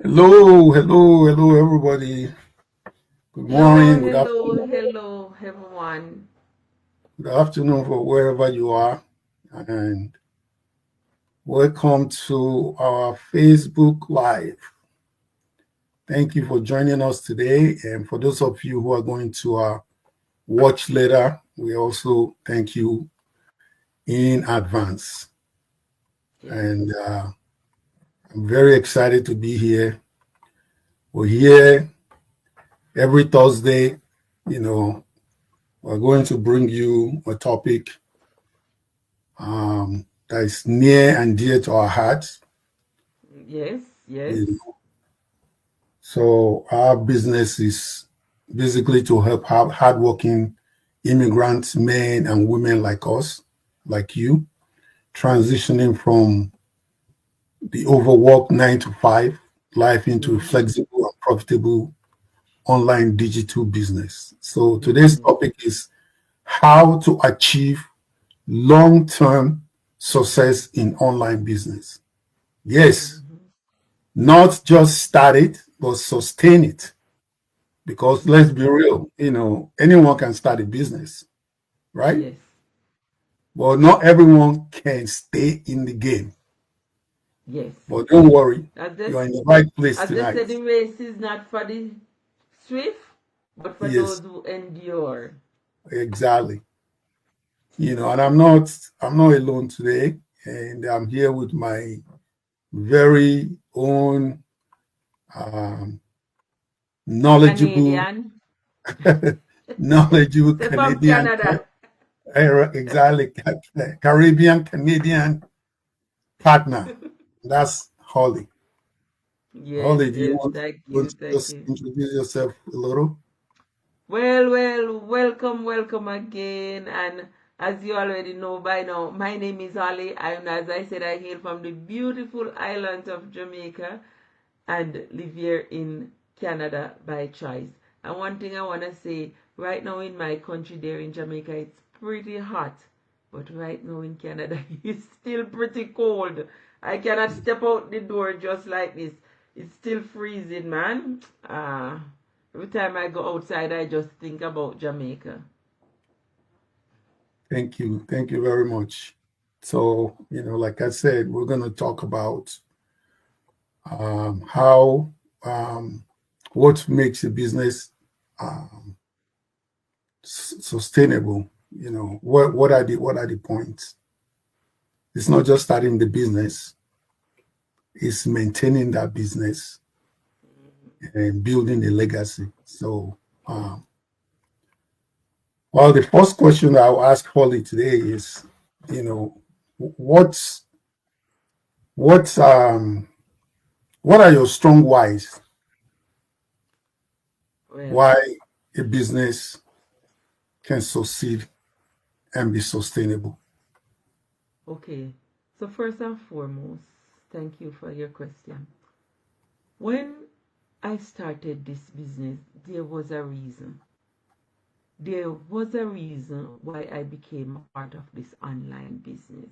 Hello, everybody. Good Hello, morning, good hello, afternoon, hello, everyone. good afternoon for wherever you are, and welcome to our Facebook Live. Thank you for joining us today, and for those of you who are going to watch later, we also thank you in advance. Yes. And I'm very excited to be here. We're here every Thursday. You know, we're going to bring you a topic that is near and dear to our hearts. Yes, yes. You know. So our business is basically to help hardworking immigrants, men and women like us, like you, transitioning from the overworked 9 to 5 life into Mm-hmm. flexible and profitable online digital business. So today's Mm-hmm. topic is how to achieve long-term success in online business. Yes, Mm-hmm. not just start it, but sustain it. Because let's Mm-hmm. be real, anyone can start a business, right? Yes, But not everyone can stay in the game. yes. But don't worry, As they, you're in the right place as they say, tonight. the race is not for the swift, but for those Yes, who endure. exactly. And I'm not alone today, and I'm here with my very own um, knowledgeable, Canadian. knowledgeable They're from Canadian, Canada. exactly, Caribbean Canadian partner. That's Holly. Yes, Holly, do you yes. want Thank you, to thank just you. introduce yourself a little? Well, welcome, welcome again. And as you already know by now, my name is Ali. And as I said, I hail from the beautiful island of Jamaica and live here in Canada by choice. And one thing I want to say, right now in my country there in Jamaica, it's pretty hot. But right now in Canada, it's still pretty cold. I cannot step out the door just like this. It's still freezing, man. Every time I go outside, I just think about Jamaica. Thank you. Thank you very much. So, like I said, we're going to talk about how, um, what makes a business um, sustainable. What are the points? It's not just starting the business; it's maintaining that business and building a legacy. So, Yes. um, well, the first question I'll ask Holly today is, you know, what's what's what are your strong whys Well, why a business can succeed and be sustainable? okay. So first and foremost, thank you for your question. When I started this business, there was a reason. There was a reason why I became a part of this online business.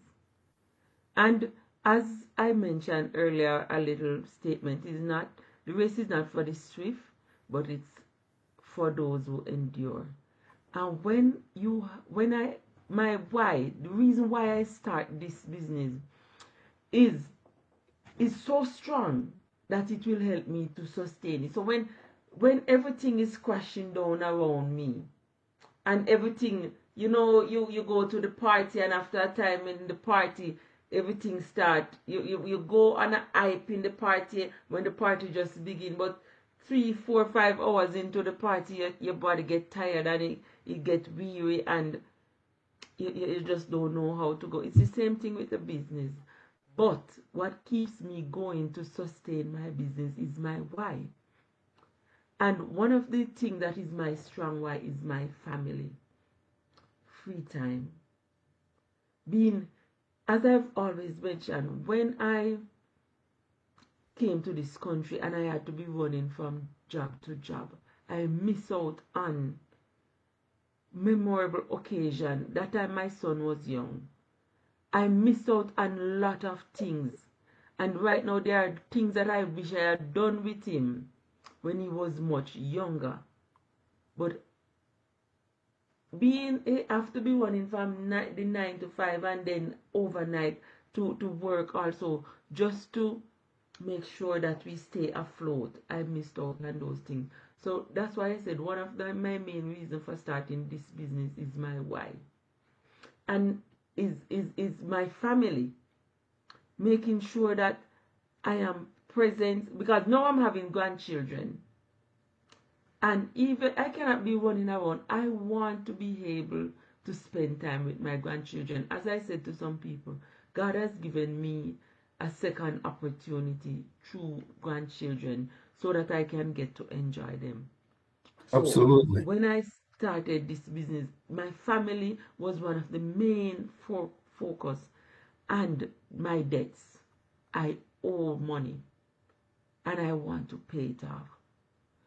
And as I mentioned earlier, a little statement is not the race is not for the swift, but it's for those who endure. And when I my why, the reason why I start this business is is so strong that it will help me to sustain it. So when everything is crashing down around me and everything, you go to the party and after a time in the party everything start, you go on a hype in the party when the party just begin, but 3 4 5 hours into the party your body get tired and it get weary and you just don't know how to go. It's the same thing with the business. But what keeps me going to sustain my business is my why. And one of the things that is my strong why is my family. Free time. Being, as I've always mentioned, when I came to this country and I had to be running from job to job, I miss out on memorable occasion. That time my son was young. I missed out on a lot of things. And right now, there are things that I wish I had done with him when he was much younger. But being have to be running from the 9 to 5 and then overnight to work also, just to make sure that we stay afloat. I missed out on those things. So that's why I said one of my main reasons for starting this business is my why. And is my family, making sure that I am present, because now I'm having grandchildren. And even I cannot be running around. I want to be able to spend time with my grandchildren. As I said to some people, God has given me a second opportunity through grandchildren so that I can get to enjoy them. So Absolutely. when I started this business, my family was one of the main focus, and my debts. I owe money and I want to pay it off.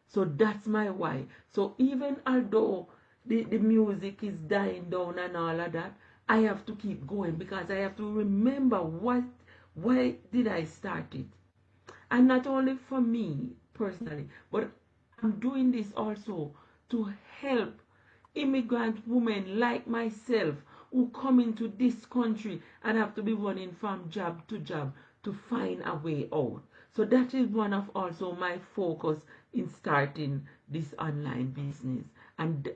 So that's my why. So even although the music is dying down and all of that, I have to keep going because I have to remember why did I start it. And not only for me personally, but I'm doing this also to help immigrant women like myself who come into this country and have to be running from job to job to find a way out. So that is one of also my focus in starting this online business. And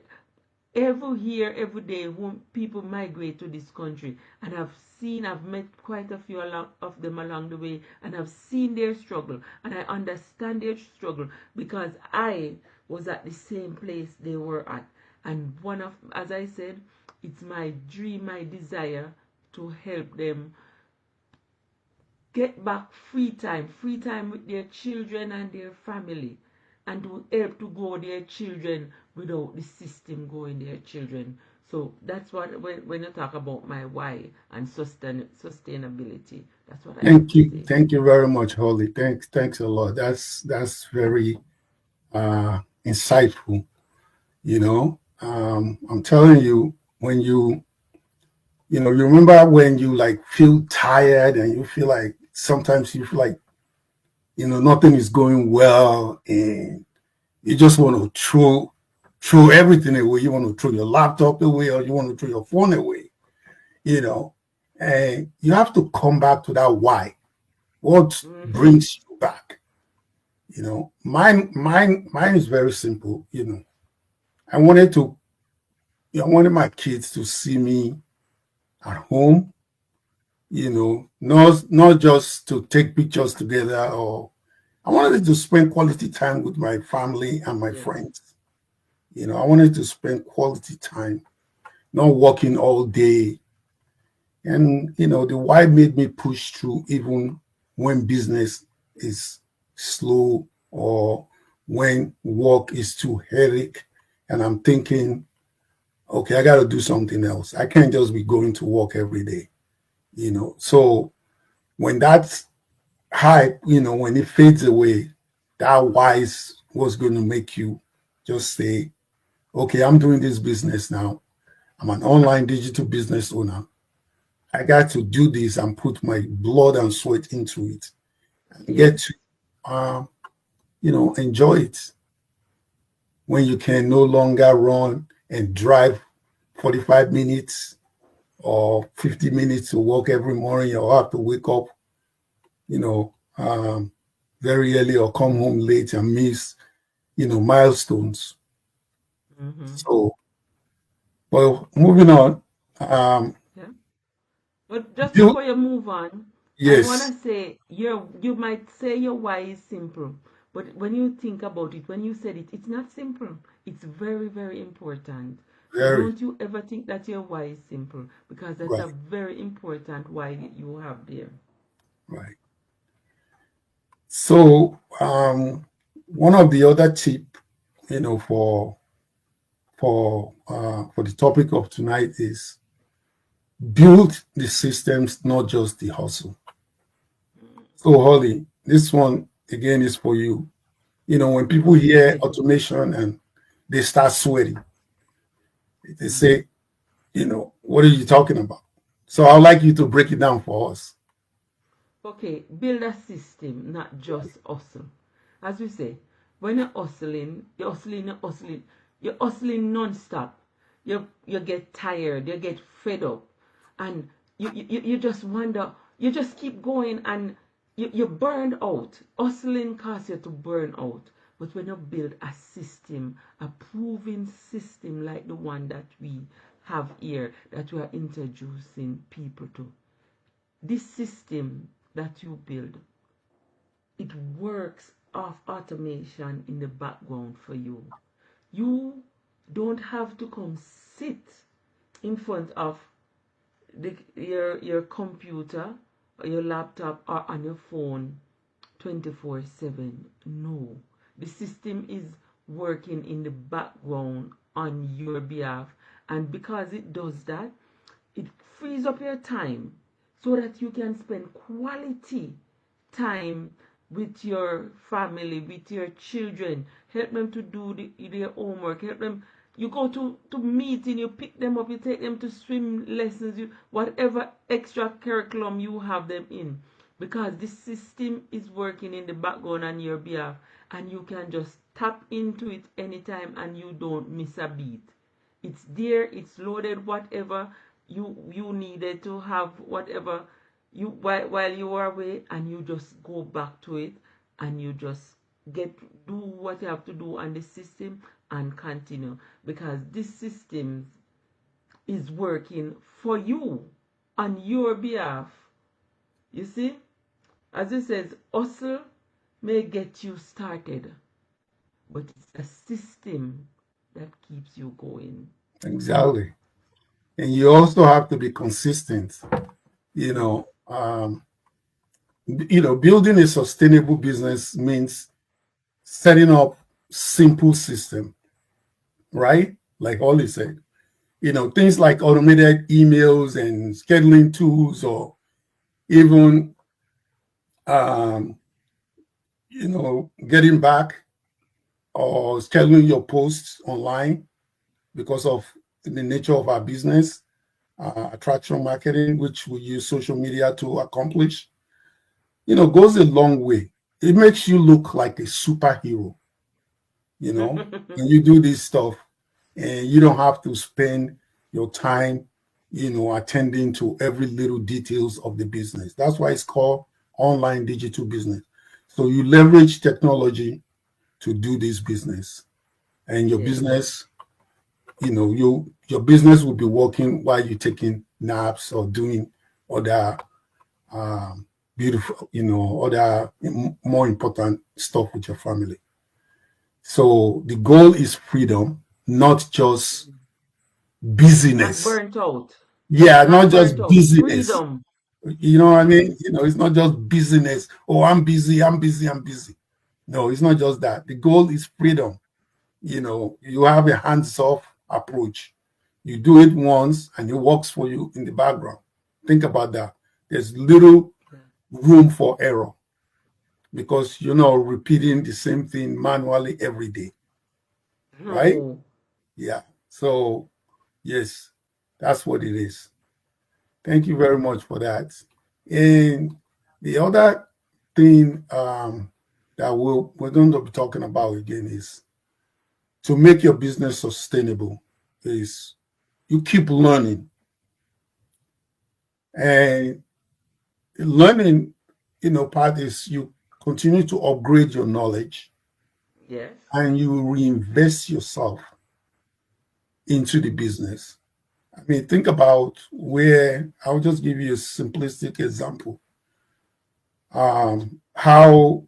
every year, every day, when people migrate to this country, and I've met quite a few of them along the way, and I've seen their struggle, and I understand their struggle because I was at the same place they were at. And as I said, it's my dream, my desire to help them get back free time with their children and their family, and to help to grow their children without the system growing their children. So that's what, when you talk about my why and sustainability, that's what I have to say. Thank you very much, Holly. Thanks a lot. That's very insightful. I'm telling you, when you remember when you like feel tired and you feel like sometimes you feel like nothing is going well, and you just want to throw everything away. You want to throw your laptop away, or you want to throw your phone away. you know, and you have to come back to that why. What Mm-hmm. brings you back? Mine is very simple. I wanted to, I wanted my kids to see me at home. Not just to take pictures together, or I wanted to spend quality time with my family and my Yes. friends. I wanted to spend quality time, not working all day. And the why made me push through even when business is slow, or when work is too hectic, and I'm thinking, okay, I got to do something else. I can't just be going to work every day. So when that hype, when it fades away, that why is what's going to make you just say, okay, I'm doing this business now. I'm an online digital business owner. I got to do this and put my blood and sweat into it and Yes. get to, enjoy it when you can no longer run and drive 45 minutes or 50 minutes to work every morning, or have to wake up, you know, um, very early, or come home late and miss, milestones. Mm-hmm. So, well, moving on. Um, Yeah. But just you, before you move on, I want to yes, say you might say your why is simple, but when you think about it, when you said it, it's not simple. It's very, very important. So very don't you ever think that your why is simple, because that's a right, very important why that you have there. right. So, one of the other tip, for the topic of tonight is build the systems, not just the hustle. So, Holly, this one again is for you. When people hear Okay. automation and they start sweating, they Mm-hmm. say, what are you talking about? So, I'd like you to break it down for us. Okay, build a system, not just hustle. As we say, when you're hustling non-stop. You get tired, you get fed up, and you just wonder, you just keep going, and you burn out. Hustling causes you to burn out. But when you build a system, a proven system like the one that we have here, that we are introducing people to, this system that you build, it works off automation in the background for you. You don't have to come sit in front of your computer or your laptop or on your phone 24/7. No. The system is working in the background on your behalf. And because it does that, it frees up your time so that you can spend quality time with your family, with your children. Help them to do their homework. Help them. You go to meeting, you pick them up, you take them to swim lessons, whatever extra curriculum you have them in. Because this system is working in the background on your behalf, and you can just tap into it anytime and you don't miss a beat. It's there, it's loaded, whatever you needed to have, whatever you while you are away, and you just go back to it, and you just get do what you have to do on the system and continue, because this system is working for you on your behalf. You see, as it says, hustle may get you started, but it's a system that keeps you going. Exactly. And you also have to be consistent. You Yes. know, building a sustainable business means setting up simple system, right? Like Ollie said, things like automated emails and scheduling tools, or even, um, getting back or scheduling your posts online because of the nature of our business, attraction marketing, which we use social media to accomplish, goes a long way. It makes you look like a superhero, when you do this stuff, and you don't have to spend your time, attending to every little details of the business. That's why it's called online digital business. So you leverage technology to do this business, and your Yes. business, your business will be working while you're taking naps or doing other, um, beautiful, other more important stuff with your family. So the goal is freedom, not just Not busyness. burnt out. Yeah, Not not just burnt out. busyness. Freedom. You know what I mean? It's not just busyness. Oh, I'm busy, I'm busy, I'm busy. No, it's not just that. The goal is freedom. You have a hands-off approach. You do it once and it works for you in the background. Think about that. There's little Yeah. room for error because you're not repeating the same thing manually every day, right? No. Yeah. So, yes, that's what it is. Thank you very much for that. And the other thing, that we're going to be talking about again is to make your business sustainable is you keep learning, and learning, part is you continue to upgrade your knowledge, Yes. and you reinvest yourself into the business. I mean, think about where I'll just give you a simplistic example. How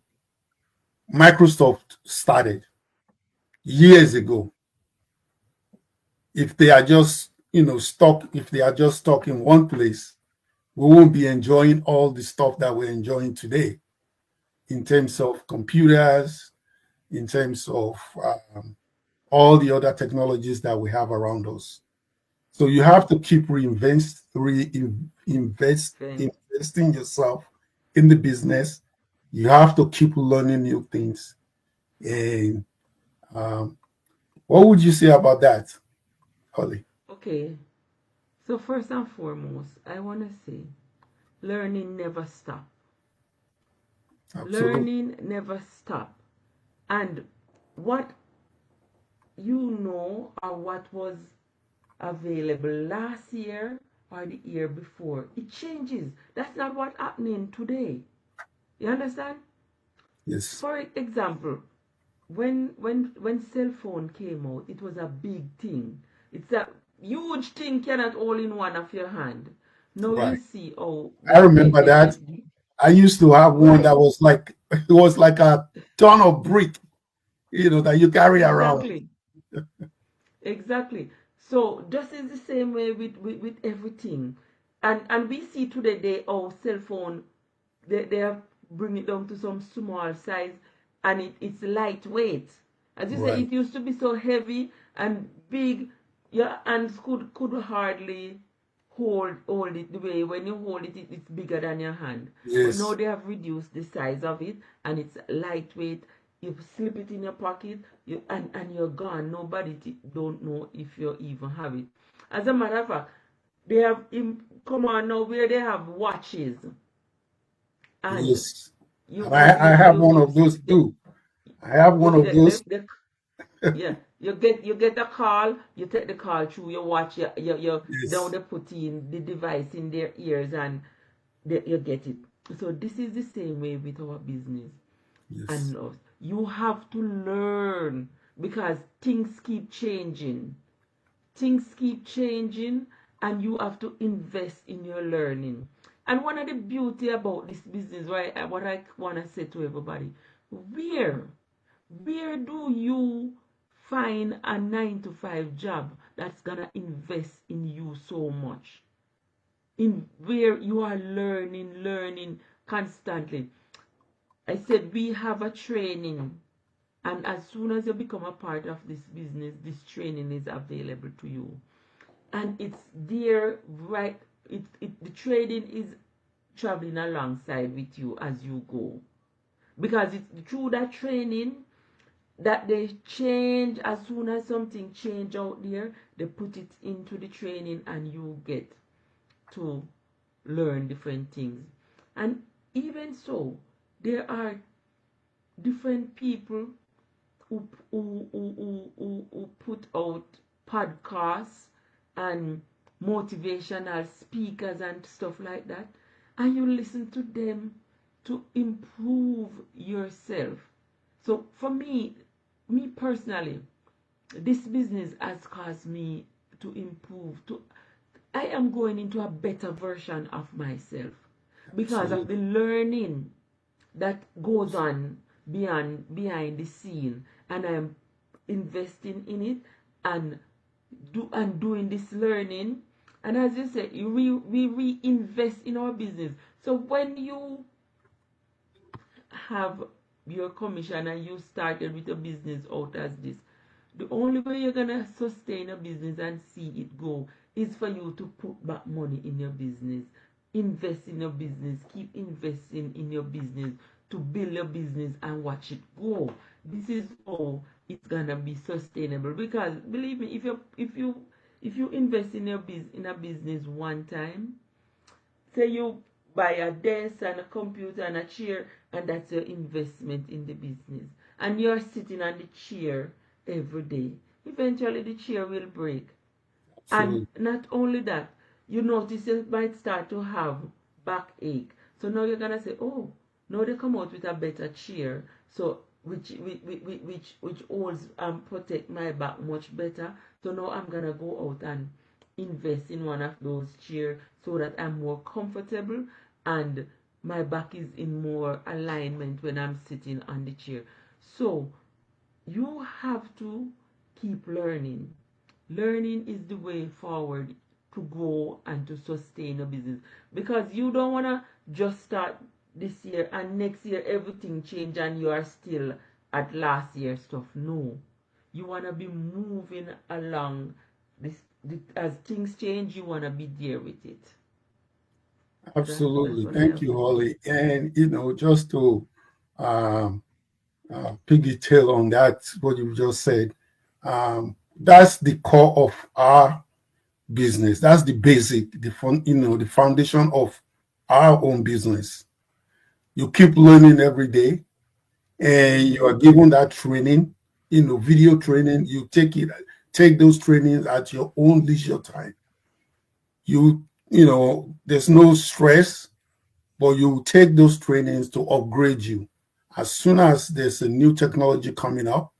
Microsoft started years ago. If they are just, stuck, if they are just stuck in one place, we won't be enjoying all the stuff that we're enjoying today in terms of computers, in terms of, all the other technologies that we have around us. So you have to keep Then investing yourself in the business. You have to keep learning new things. And, what would you say about that, Holly? okay. So first and foremost, I wanna say learning never stop. Absolutely. Learning never stop. And what you know or what was available last year or the year before, it changes. That's not what's happening today. You understand? Yes. For example, when cell phone came out, it was a big thing. It's a huge thing, cannot all in one of your hand. Now you Right. see, oh, I remember that. I used to have one right, that was like it was like a ton of brick, that you carry around. exactly. Exactly. So just is the same way with everything. And we see today our cell phone, they have bring it down to some small size, and it's lightweight. As you say, Right. it used to be so heavy and big, your hands could hardly hold it the way when you hold it, it's bigger than your hand. But now Yes. they have reduced the size of it, and it's lightweight. You slip it in your pocket, and you're gone. Nobody don't know if you even have it. As a matter of fact, they have come on now where they have watches, and Yes. you And you I you have you one you of those the, too. I have you one of those. yeah, you get a call, you take the call through your watch, you now Yes. they put in the device in their ears, and you get it. So this is the same way with our business Yes. and us. You have to learn because things keep changing. Things keep changing, and you have to invest in your learning. And one of the beauty about this business, right, what I want to say to everybody, where where do you find a 9 to 5 job that's gonna invest in you so much? In where you are learning constantly. I said we have a training, and as soon as you become a part of this business, this training is available to you. And it's there, right? The trading is traveling alongside with you as you go, because it's through that training that they change. As soon as something change out there, they put it into the training, and you get to learn different things. And even so, there are different people who put out podcasts and motivational speakers and stuff like that, and you listen to them to improve yourself. So for me personally, this business has caused me to improve. To I am going into a better version of myself because of the Absolutely. learning that goes on behind the scene, and I'm investing in it, and doing this learning. And as you say, we reinvest in our business. So when you have your commission and you started with a business out as this, the only way you're gonna sustain a business and see it go is for you to put back money in your business, invest in your business, keep investing in your business to build your business and watch it grow. This is how it's gonna be sustainable. Because believe me, if you invest in a business one time, say you buy a desk and a computer and a chair, and that's your investment in the business. And you're sitting on the chair every day. Eventually, the chair will break. And Absolutely. not only that, you notice you might start to have backache. So now you're gonna say, oh, now they come out with a better chair, so which holds and protect my back much better. So now I'm gonna go out and invest in one of those chairs so that I'm more comfortable, and my back is in more alignment when I'm sitting on the chair. So you have to keep learning. Learning is the way forward to grow and to sustain a business, because you don't want to just start this year and next year everything change and you are still at last year's stuff. No, you want to be moving along as things change. You want to be there with it. That's Absolutely. what I Thank have you, to say. Holly. And just to um, piggytail on that, what you just said, that's the core of our business. That's the basic, the foundation of our own business. You keep learning every day, and you are Mm-hmm. given that training, video training. You take those trainings at your own leisure time. There's no stress, but you take those trainings to upgrade you. As soon as there's a new technology coming up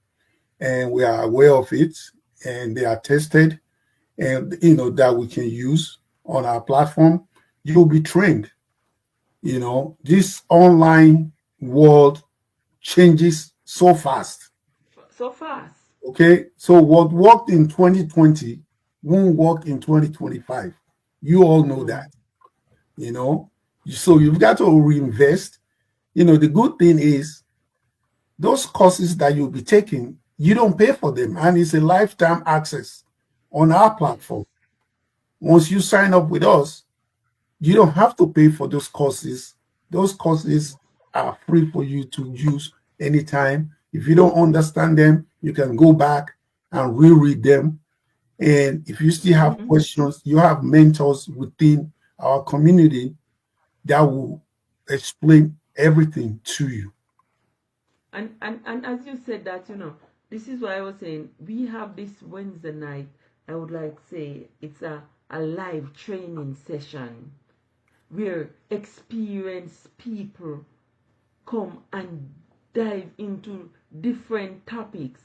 and we are aware of it and they are tested and that we can use on our platform, you'll be trained. This online world changes so fast. So fast. Okay, so what worked in 2020 won't work in 2025. You all know Mm. that. you know so you've got to reinvest. The good thing is those courses that you'll be taking, you don't pay for them, and it's a lifetime access on our Yes. platform. Once you sign up with us, you don't have to pay for those courses. Those courses are free for you to use anytime. If you don't understand them, you can go back and reread them. And if you still have Mm-hmm. questions, you have mentors within our community that will explain everything to you. And as you said that, this is why I was saying we have this Wednesday night. I would like to say it's a live training session where experienced people come and dive into different topics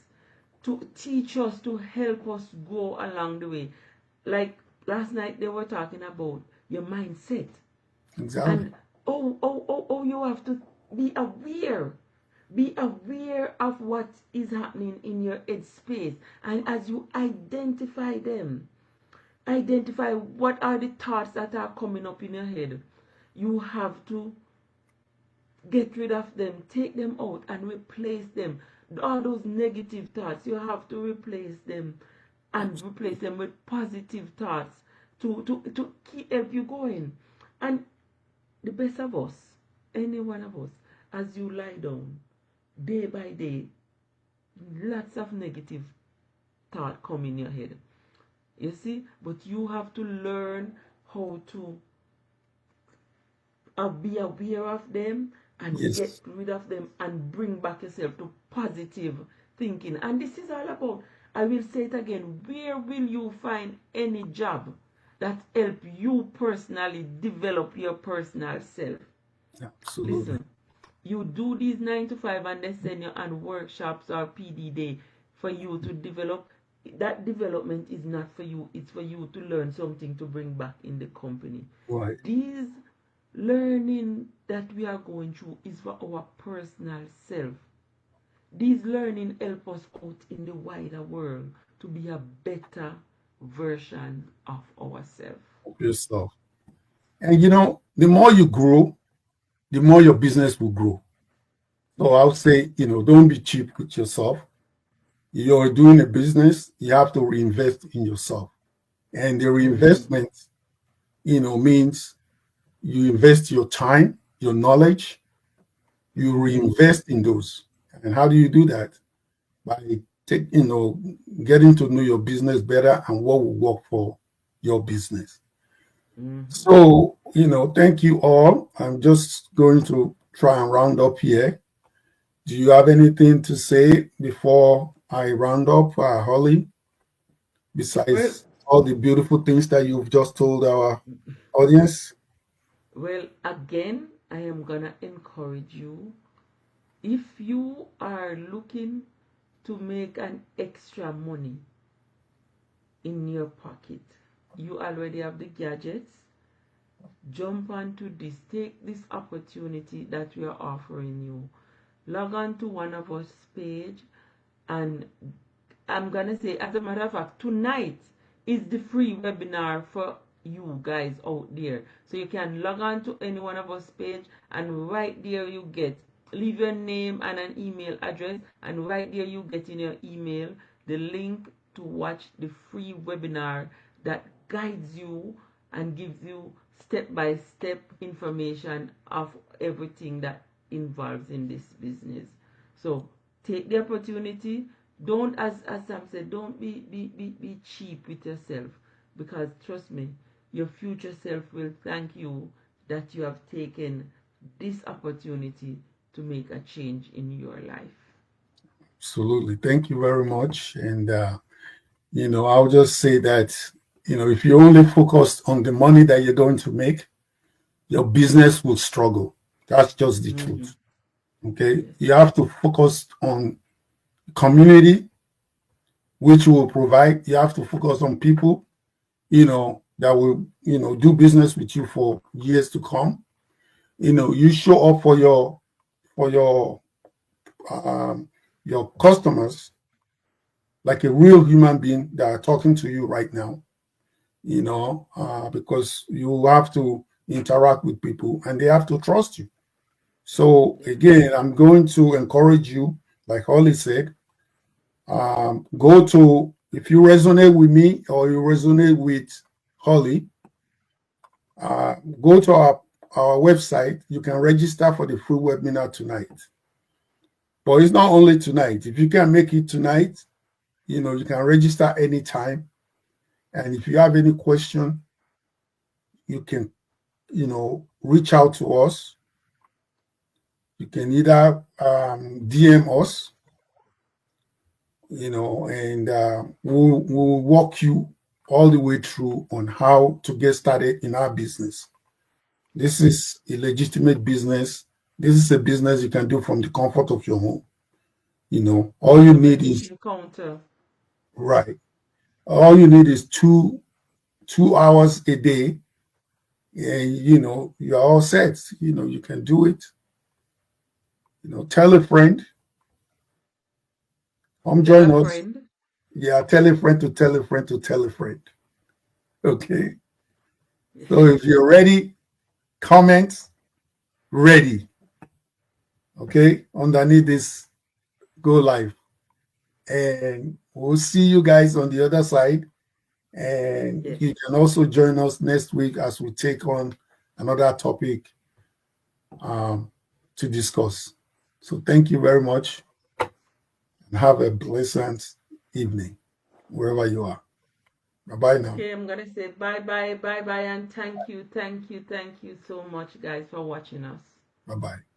to teach us, to help us go along the way. Like last night, they were talking about your mindset Exactly. and oh, you have to be aware. Be aware of what is happening in your head space. And as you identify what are the thoughts that are coming up in your head. You have to get rid of them, take them out and replace them. All those negative thoughts, you have to replace them and replace them with positive thoughts to keep help you going. And the best of us, any one of us, as you lie down day by day, lots of negative thought come in your head. You see, but you have to learn how to be aware of them and get Yes. rid of them and bring back yourself to positive thinking. And this is all about, I will say it again, where will you find any job that help you personally develop your personal self? Absolutely. Listen, you do these 9 to 5 and they send you on workshops or PD day for you to develop. That development is not for you, it's for you to learn something to bring back in the company. Right. These learning that we are going through is for our personal self. These learning help us out in the wider world to be a better version of ourselves. Of yourself. And the more you grow, the more your business will grow. So I would say, don't be cheap with yourself. You're doing a business, you have to reinvest in yourself. And the Mm-hmm. reinvestment, means you invest your time, your knowledge, you Mm-hmm. reinvest in those. And how do you do that? By getting to know your business better and what will work for your business. Mm-hmm. So, thank you all. I'm just going to try and round up here. Do you have anything to say before I round up, Holly, Well, besides all the beautiful things that you've just told our audience? well, again, I am gonna encourage you. If you are looking to make an extra money in your pocket, you already have the gadgets. Jump onto this. Take this opportunity that we are offering you. Log on to one of us page, and I'm gonna say, as a matter of fact, tonight is the free webinar for you guys out there. So you can log on to any one of us page, and right there you get, leave your name and an email address, and right there you get in your email the link to watch the free webinar that guides you and gives you step by step information of everything that involves in this business. So take the opportunity. Don't, as Sam said, don't be cheap with yourself, because trust me, your future self will thank you that you have taken this opportunity to make a change in your life. Absolutely. Thank you very much. And, I'll just say that, if you only focus on the money that you're going to make, your business will struggle. That's just the Mm-hmm. truth. Okay. Yes. You have to focus on community, which will provide. You have to focus on people, that will, do business with you for years to come. You show up for your customers like a real human being that are talking to you right now, because you have to interact with people and they have to trust you. So Yes. again, I'm going to encourage you, like Holly said, go to, if you resonate with me or you resonate with Holly, go to our website. You can register for the free webinar tonight. But it's not only tonight. If you can make it tonight, you can register anytime. And if you have any question, you can, reach out to us. You can either DM us, and we'll walk you all the way through on how to get started in our business. This is a legitimate business. This is a business you can do from the comfort of your home. All you From the need is kitchen counter. right. All you need is two hours a day, and you're all set. You can do it. Tell a friend, come Tell a join us. friend. Yeah, tell a friend to tell a friend to tell a friend. Okay. So Yes. if you're ready, comment ready. Okay, underneath this, go live. And we'll see you guys on the other side. And Yes. you can also join us next week as we take on another topic um, to discuss. So thank you very much and have a pleasant evening wherever you are. Bye bye now. Okay, I'm gonna say bye bye, bye bye, and thank you, thank you, thank you so much, guys, for watching us. Bye bye.